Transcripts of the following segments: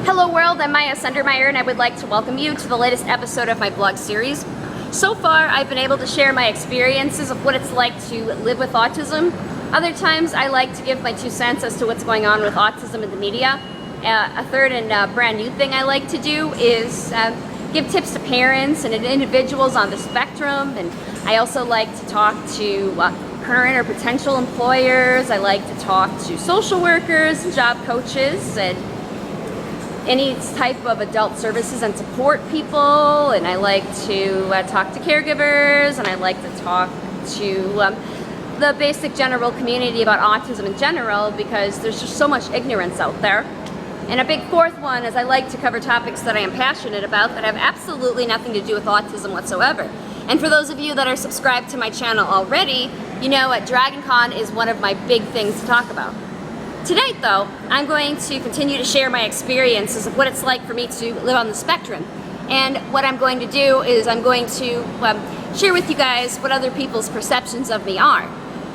Hello world, I'm Miyah and I would like to welcome you to the latest episode of my blog series. So far, I've been able to share my experiences of what it's like to live with autism. Other times, I like to give my 2 cents as to what's going on with autism in the media. A third and brand new thing I like to do is give tips to parents and individuals on the spectrum. And I also like to talk to current or potential employers. I like to talk to social workers, job coaches, and any type of adult services and support people. And I like to talk to caregivers, and I like to talk to the basic general community about autism in general, because there's just so much ignorance out there. And a big fourth one is I like to cover topics that I am passionate about that have absolutely nothing to do with autism whatsoever. And for those of you that are subscribed to my channel already, you know DragonCon is one of my big things to talk about. Tonight though, I'm going to continue to share my experiences of what it's like for me to live on the spectrum. And what I'm going to do is I'm going to share with you guys what other people's perceptions of me are.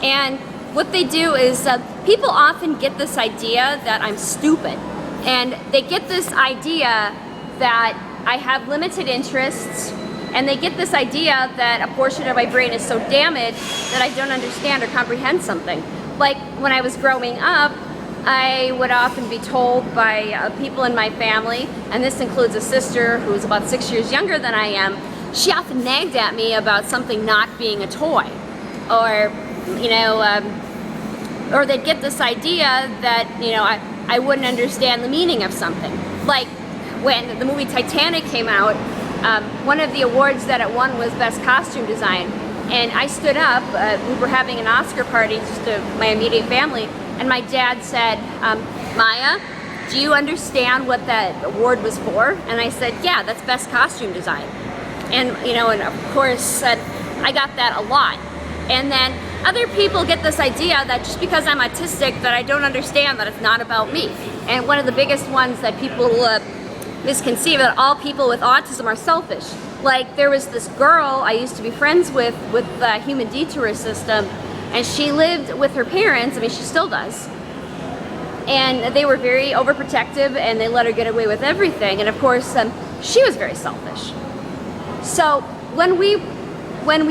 And what they do is people often get this idea that I'm stupid. And they get this idea that I have limited interests, and they get this idea that a portion of my brain is so damaged that I don't understand or comprehend something. Like when I was growing up, I would often be told by people in my family, and this includes a sister who's about 6 years younger than I am, she often nagged at me about something not being a toy. Or, or they'd get this idea that, I wouldn't understand the meaning of something. Like when the movie Titanic came out, one of the awards that it won was Best Costume Design. And I stood up, we were having an Oscar party, just my immediate family, and my dad said, Miyah, do you understand what that award was for? And I said, yeah, that's Best Costume Design. And, and of course, I got that a lot. And then other people get this idea that just because I'm autistic that I don't understand that it's not about me. And one of the biggest ones that people misconceive that all people with autism are selfish. Like there was this girl I used to be friends with the human detour system, and she lived with her parents. I mean, she still does. And they were very overprotective, and they let her get away with everything. And of course, she was very selfish. So when we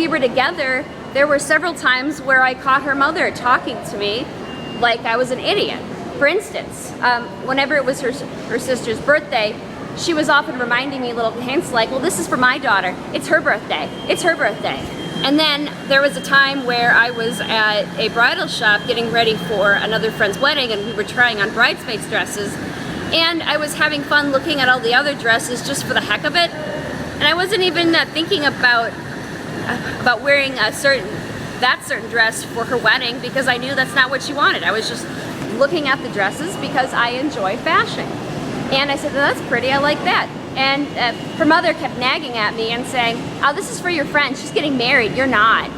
were together, there were several times where I caught her mother talking to me like I was an idiot. For instance, whenever it was her sister's birthday, she was often reminding me little hints like, well, this is for my daughter. It's her birthday. It's her birthday. And then there was a time where I was at a bridal shop getting ready for another friend's wedding, and we were trying on bridesmaids' dresses. And I was having fun looking at all the other dresses just for the heck of it. And I wasn't even thinking about wearing that certain dress for her wedding, because I knew that's not what she wanted. I was just looking at the dresses because I enjoy fashion. And I said, well, that's pretty, I like that. And her mother kept nagging at me and saying, oh, this is for your friend, she's getting married, you're not.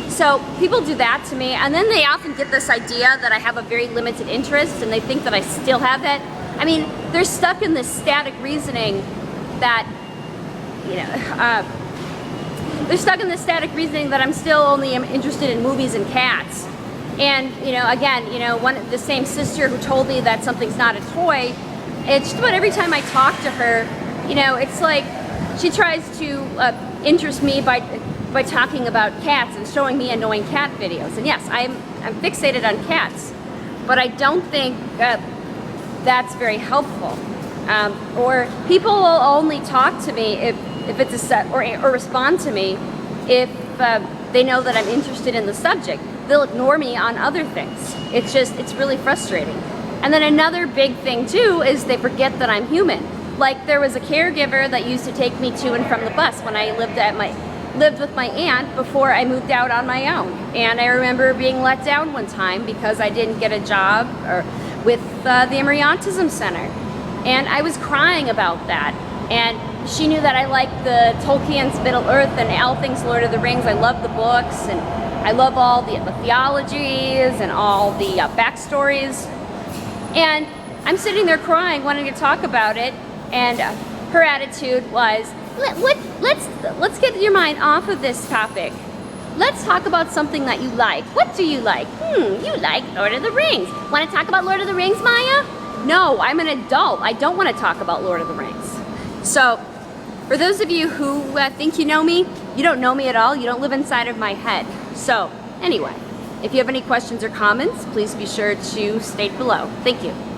So people do that to me, and then they often get this idea that I have a very limited interest, and they think that I still have that. I mean, they're stuck in this static reasoning that, they're stuck in this static reasoning that I'm still only interested in movies and cats. And, again, the same sister who told me that something's not a toy, it's just about every time I talk to her, it's like she tries to interest me by talking about cats and showing me annoying cat videos. And yes, I'm fixated on cats, but I don't think that's very helpful. Or people will only talk to me if it's a set, or respond to me if they know that I'm interested in the subject. They'll ignore me on other things. It's really frustrating. And then another big thing too is they forget that I'm human. Like there was a caregiver that used to take me to and from the bus when I lived with my aunt before I moved out on my own. And I remember being let down one time because I didn't get a job with the Emory Autism Center. And I was crying about that. And she knew that I liked the Tolkien's Middle Earth and all things Lord of the Rings. I love the books, and I love all the theologies and all the backstories. And I'm sitting there crying, wanting to talk about it, and her attitude was, let's get your mind off of this topic. Let's talk about something that you like. What do you like? You like Lord of the Rings. Want to talk about Lord of the Rings, Miyah? no, I'm an adult. I don't want to talk about Lord of the Rings. So, for those of you who think you know me, you don't know me at all. You don't live inside of my head. So, anyway, if you have any questions or comments, please be sure to state below. Thank you.